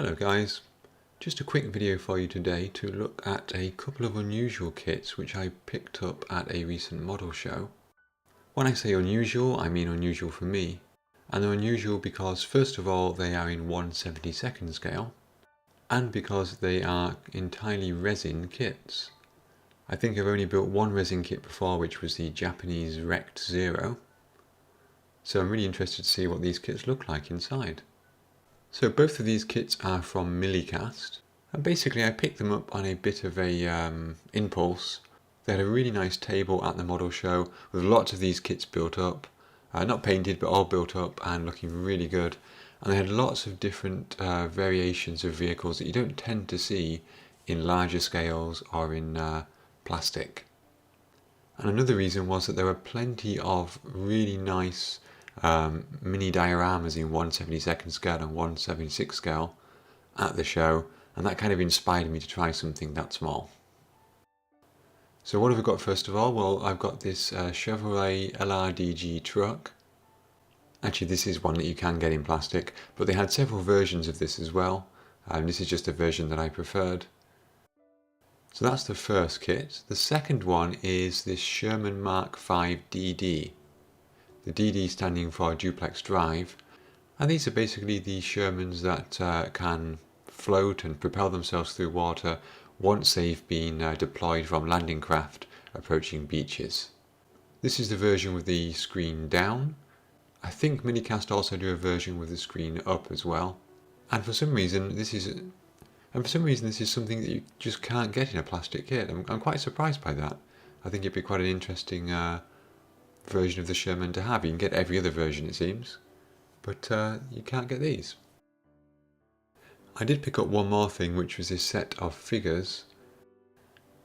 Hello guys, just a quick video for you today to look at a couple of unusual kits which I picked up at a recent model show. When I say unusual, I mean unusual for me, and they're unusual because first of all they are in 1/72nd scale and because they are entirely resin kits. I think I've only built one resin kit before, which was the Japanese Rect Zero, so I'm really interested to see what these kits look like inside. So both of these kits are from Milicast, and basically I picked them up on a bit of a impulse. They had a really nice table at the model show with lots of these kits built up, not painted but all built up and looking really good, and they had lots of different variations of vehicles that you don't tend to see in larger scales or in plastic. And another reason was that there were plenty of really nice mini dioramas in 1/72nd scale and 1/76 scale at the show, and that kind of inspired me to try something that small. So what have we got first of all? Well, I've got this Chevrolet LRDG truck. Actually, this is one that you can get in plastic, but they had several versions of this as well. This is just a version that I preferred. So that's the first kit. The second one is this Sherman Mark V DD. The DD standing for Duplex Drive, and these are basically the Shermans that can float and propel themselves through water once they've been deployed from landing craft approaching beaches. This is the version with the screen down. I think Milicast also do a version with the screen up as well. And for some reason this is something that you just can't get in a plastic kit. I'm quite surprised by that. I think it'd be quite an interesting version of the Sherman to have. You can get every other version, it seems, but you can't get these. I did pick up one more thing, which was this set of figures,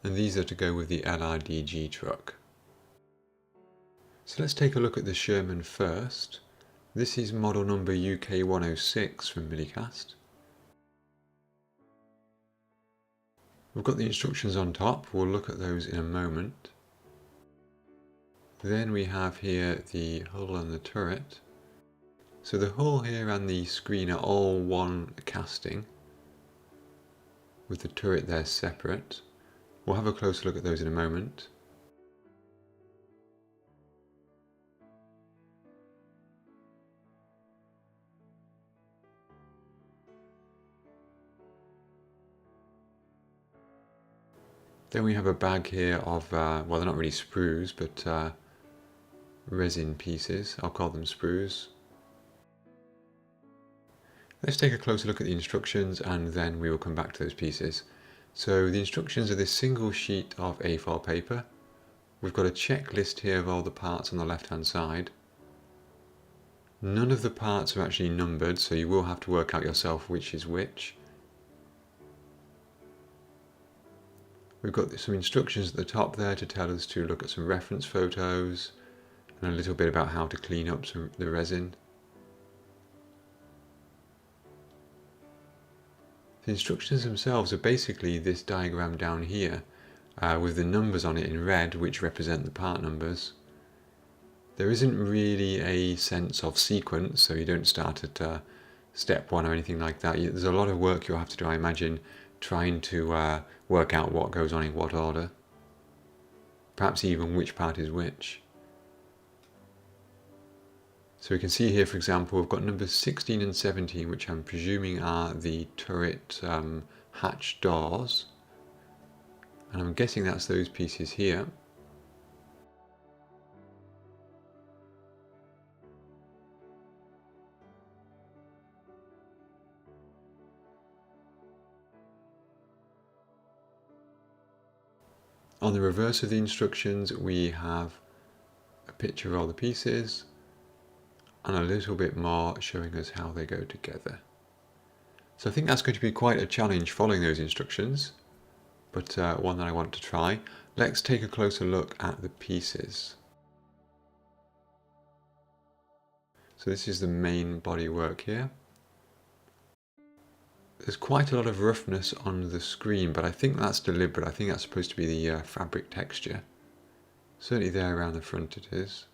and these are to go with the LRDG truck. So let's take a look at the Sherman first. This is model number UK 106 from Milicast. We've got the instructions on top, we'll look at those in a moment. Then we have here the hull and the turret. So the hull here and the screen are all one casting, with the turret there separate. We'll have a closer look at those in a moment. Then we have a bag here of, well, they're not really sprues, but resin pieces. I'll call them sprues. Let's take a closer look at the instructions and then we will come back to those pieces. So the instructions are this single sheet of A4 paper. We've got a checklist here of all the parts on the left hand side. None of the parts are actually numbered, so you will have to work out yourself which is which. We've got some instructions at the top there to tell us to look at some reference photos and a little bit about how to clean up the resin. The instructions themselves are basically this diagram down here with the numbers on it in red, which represent the part numbers. There isn't really a sense of sequence, so you don't start at step 1 or anything like that. There's a lot of work you'll have to do, I imagine, trying to work out what goes on in what order. Perhaps even which part is which. So we can see here, for example, we've got numbers 16 and 17, which I'm presuming are the turret hatch doors. And I'm guessing that's those pieces here. On the reverse of the instructions, we have a picture of all the pieces and a little bit more showing us how they go together. So I think that's going to be quite a challenge following those instructions, but one that I want to try. Let's take a closer look at the pieces. So this is the main bodywork here. There's quite a lot of roughness on the screen, but I think that's deliberate. I think that's supposed to be the fabric texture. Certainly there around the front it is.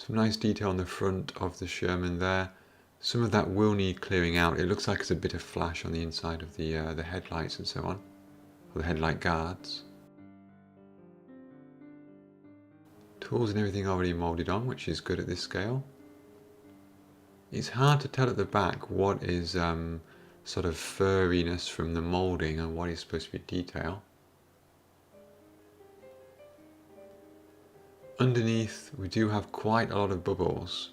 Some nice detail on the front of the Sherman there. Some of that will need clearing out. It looks like there's a bit of flash on the inside of the headlights and so on, or the headlight guards. Tools and everything already moulded on, which is good at this scale. It's hard to tell at the back what is sort of furriness from the moulding and what is supposed to be detail. Underneath we do have quite a lot of bubbles.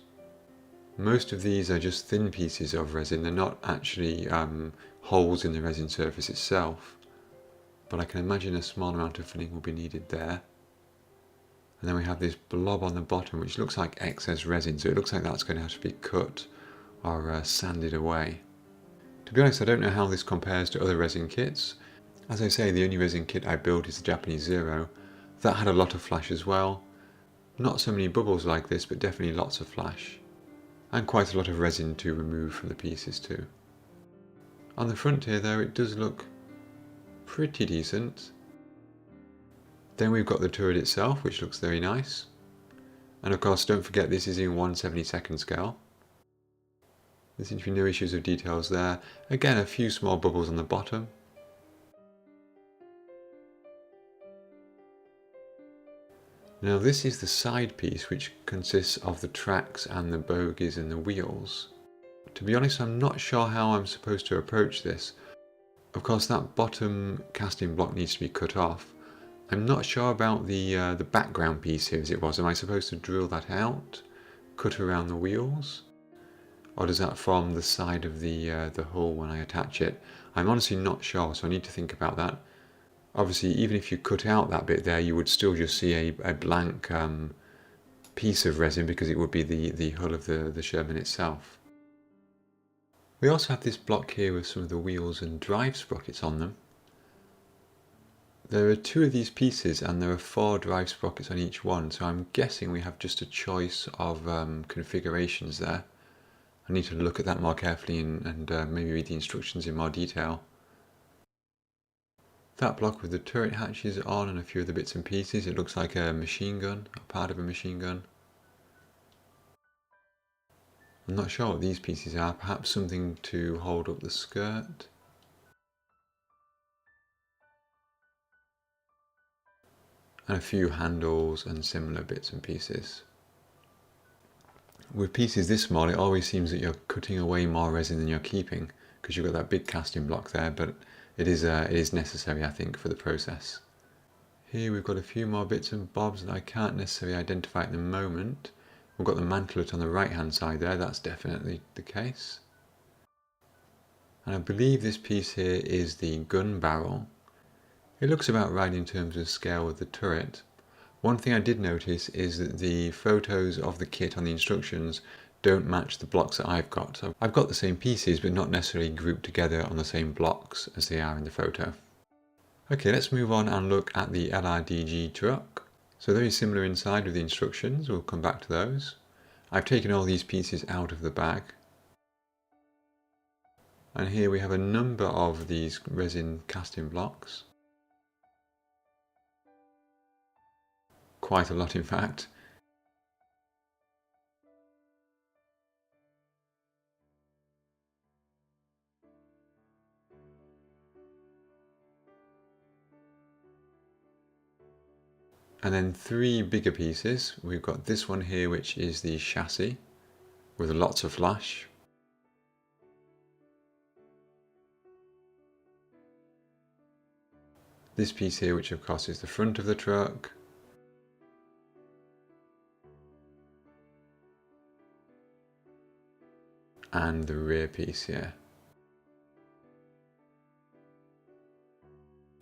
Most of these are just thin pieces of resin, they're not actually holes in the resin surface itself, but I can imagine a small amount of filling will be needed there. And then we have this blob on the bottom which looks like excess resin, so it looks like that's going to have to be cut or sanded away. To be honest, I don't know how this compares to other resin kits. As I say, the only resin kit I built is the Japanese Zero. That had a lot of flash as well. Not so many bubbles like this, but definitely lots of flash. And quite a lot of resin to remove from the pieces too. On the front here though, it does look pretty decent. Then we've got the turret itself, which looks very nice. And of course, don't forget this is in 1/72 scale. There seems to be no issues of details there. Again, a few small bubbles on the bottom. Now this is the side piece, which consists of the tracks and the bogies and the wheels. To be honest, I'm not sure how I'm supposed to approach this. Of course, that bottom casting block needs to be cut off. I'm not sure about the background piece here as it was. Am I supposed to drill that out, cut around the wheels? Or does that form the side of the hull when I attach it? I'm honestly not sure, so I need to think about that. Obviously, even if you cut out that bit there, you would still just see a blank piece of resin because it would be the hull of the Sherman itself. We also have this block here with some of the wheels and drive sprockets on them. There are 2 of these pieces and there are 4 drive sprockets on each one, so I'm guessing we have just a choice of configurations there. I need to look at that more carefully and maybe read the instructions in more detail. That block with the turret hatches on and a few of the bits and pieces, it looks like a machine gun, a part of a machine gun. I'm not sure what these pieces are, perhaps something to hold up the skirt. And a few handles and similar bits and pieces. With pieces this small, it always seems that you're cutting away more resin than you're keeping, because you've got that big casting block there, but it is necessary, I think, for the process. Here we've got a few more bits and bobs that I can't necessarily identify at the moment. We've got the mantelet on the right hand side there, that's definitely the case. And I believe this piece here is the gun barrel. It looks about right in terms of scale with the turret. One thing I did notice is that the photos of the kit on the instructions don't match the blocks that I've got. So I've got the same pieces but not necessarily grouped together on the same blocks as they are in the photo. Okay, let's move on and look at the LRDG truck. So very similar inside with the instructions, we'll come back to those. I've taken all these pieces out of the bag. And here we have a number of these resin casting blocks. Quite a lot in fact. And then 3 bigger pieces. We've got this one here, which is the chassis with lots of flash. This piece here, which of course is the front of the truck. And the rear piece here.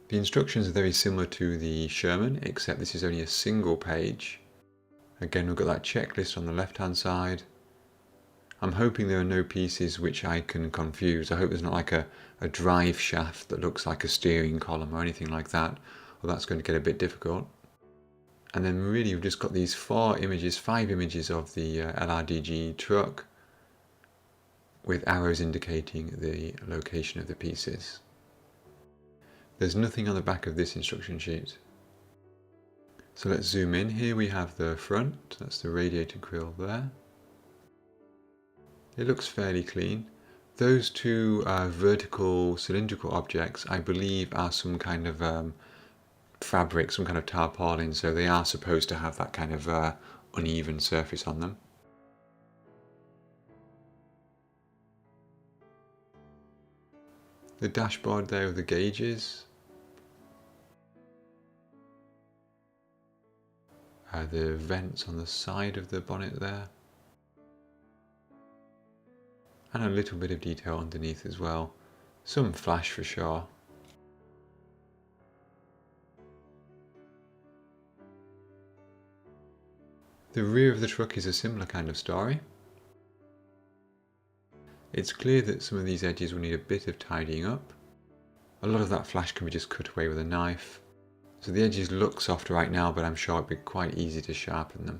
The instructions are very similar to the Sherman, except this is only a single page. Again, we've got that checklist on the left hand side. I'm hoping there are no pieces which I can confuse. I hope there's not like a drive shaft that looks like a steering column or anything like that, or that's going to get a bit difficult. And then really we've just got these 5 images of the LRDG truck with arrows indicating the location of the pieces. There's nothing on the back of this instruction sheet. So let's zoom in. Here we have the front, that's the radiator grille there. It looks fairly clean. Those two vertical cylindrical objects I believe are some kind of fabric, some kind of tarpaulin, so they are supposed to have that kind of uneven surface on them. The dashboard there with the gauges. The vents on the side of the bonnet there. And a little bit of detail underneath as well. Some flash for sure. The rear of the truck is a similar kind of story. It's clear that some of these edges will need a bit of tidying up. A lot of that flash can be just cut away with a knife. So the edges look soft right now, but I'm sure it'd be quite easy to sharpen them.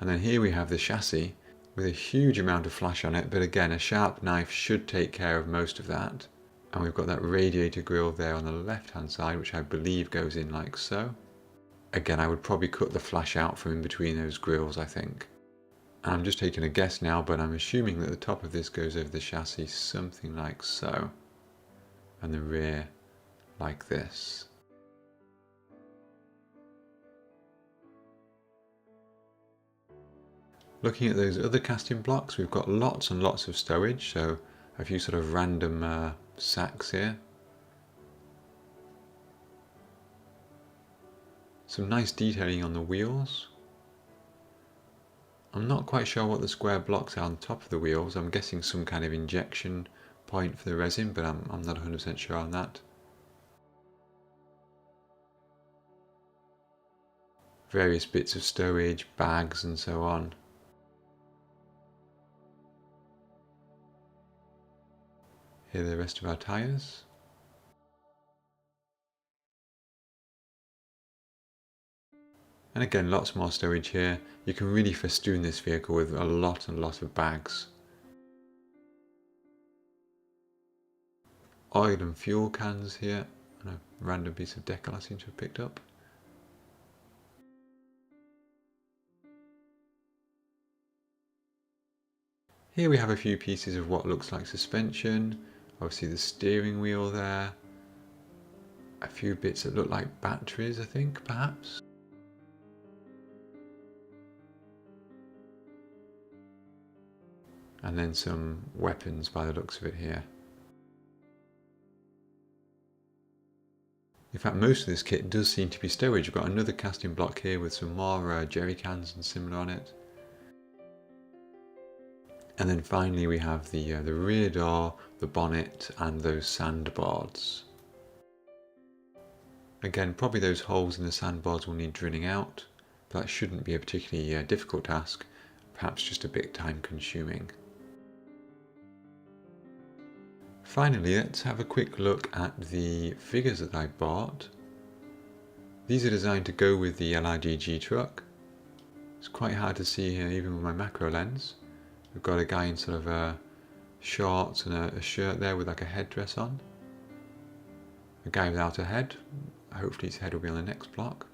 And then here we have the chassis with a huge amount of flash on it, but again, a sharp knife should take care of most of that. And we've got that radiator grille there on the left hand side, which I believe goes in like so. Again, I would probably cut the flash out from in between those grills, I think. And I'm just taking a guess now, but I'm assuming that the top of this goes over the chassis something like so. And the rear like this. Looking at those other casting blocks, we've got lots and lots of stowage, so a few sort of random sacks here. Some nice detailing on the wheels. I'm not quite sure what the square blocks are on top of the wheels. I'm guessing some kind of injection point for the resin, but I'm not 100% sure on that. Various bits of stowage, bags and so on. Here are the rest of our tyres. And again, lots more stowage here. You can really festoon this vehicle with a lot and lot of bags. Oil and fuel cans here, and a random piece of decal I seem to have picked up. Here we have a few pieces of what looks like suspension, obviously the steering wheel there, a few bits that look like batteries I think perhaps. And then some weapons by the looks of it here. In fact, most of this kit does seem to be stowage. We've got another casting block here with some more jerry cans and similar on it. And then finally we have the rear door, the bonnet and those sandboards. Again, probably those holes in the sandboards will need drilling out, but that shouldn't be a particularly difficult task, perhaps just a bit time consuming. Finally, let's have a quick look at the figures that I bought. These are designed to go with the LRDG truck. It's quite hard to see here even with my macro lens. We've got a guy in sort of shorts and a shirt there with like a headdress on. A guy without a head. Hopefully his head will be on the next block.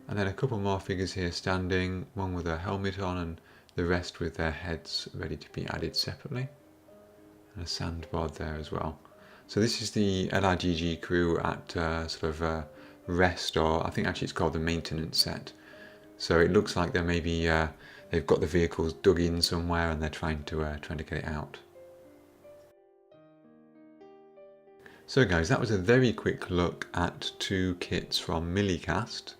And then a couple more figures here standing, one with a helmet on and the rest with their heads ready to be added separately. And a sandboard there as well. So this is the LRDG crew at sort of rest, or I think actually it's called the maintenance set. So it looks like there may be they've got the vehicles dug in somewhere and they're trying to get it out. So guys, that was a very quick look at two kits from Milicast.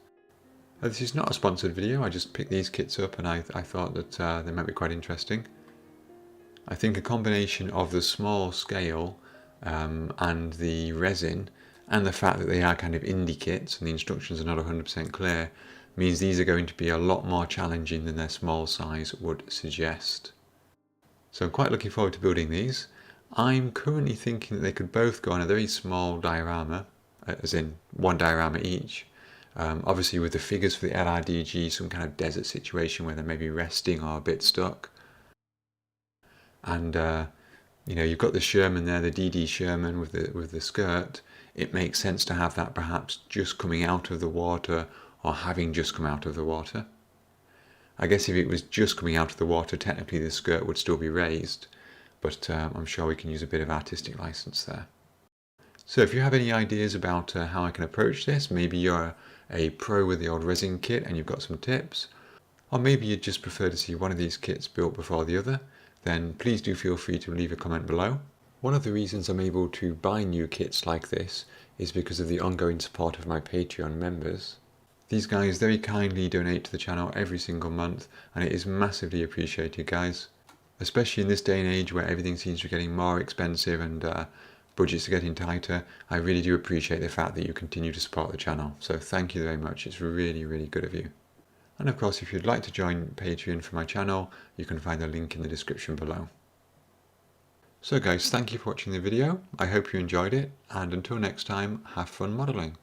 This is not a sponsored video, I just picked these kits up and I thought that they might be quite interesting. I think a combination of the small scale and the resin and the fact that they are kind of indie kits and the instructions are not 100% clear means these are going to be a lot more challenging than their small size would suggest. So I'm quite looking forward to building these. I'm currently thinking that they could both go on a very small diorama, as in one diorama each. Obviously with the figures for the LRDG, some kind of desert situation where they may be resting or a bit stuck. And You know, you've got the Sherman there, the DD Sherman with the skirt. It makes sense to have that perhaps just coming out of the water or having just come out of the water. I guess if it was just coming out of the water, technically the skirt would still be raised, but I'm sure we can use a bit of artistic license there. So if you have any ideas about how I can approach this, maybe you're a pro with the old resin kit and you've got some tips, or maybe you'd just prefer to see one of these kits built before the other, then please do feel free to leave a comment below. One of the reasons I'm able to buy new kits like this is because of the ongoing support of my Patreon members. These guys very kindly donate to the channel every single month, and it is massively appreciated, guys. Especially in this day and age where everything seems to be getting more expensive and budgets are getting tighter, I really do appreciate the fact that you continue to support the channel. So thank you very much, it's really, really good of you. And of course, if you'd like to join Patreon for my channel, you can find the link in the description below. So guys, thank you for watching the video. I hope you enjoyed it, and until next time, have fun modelling.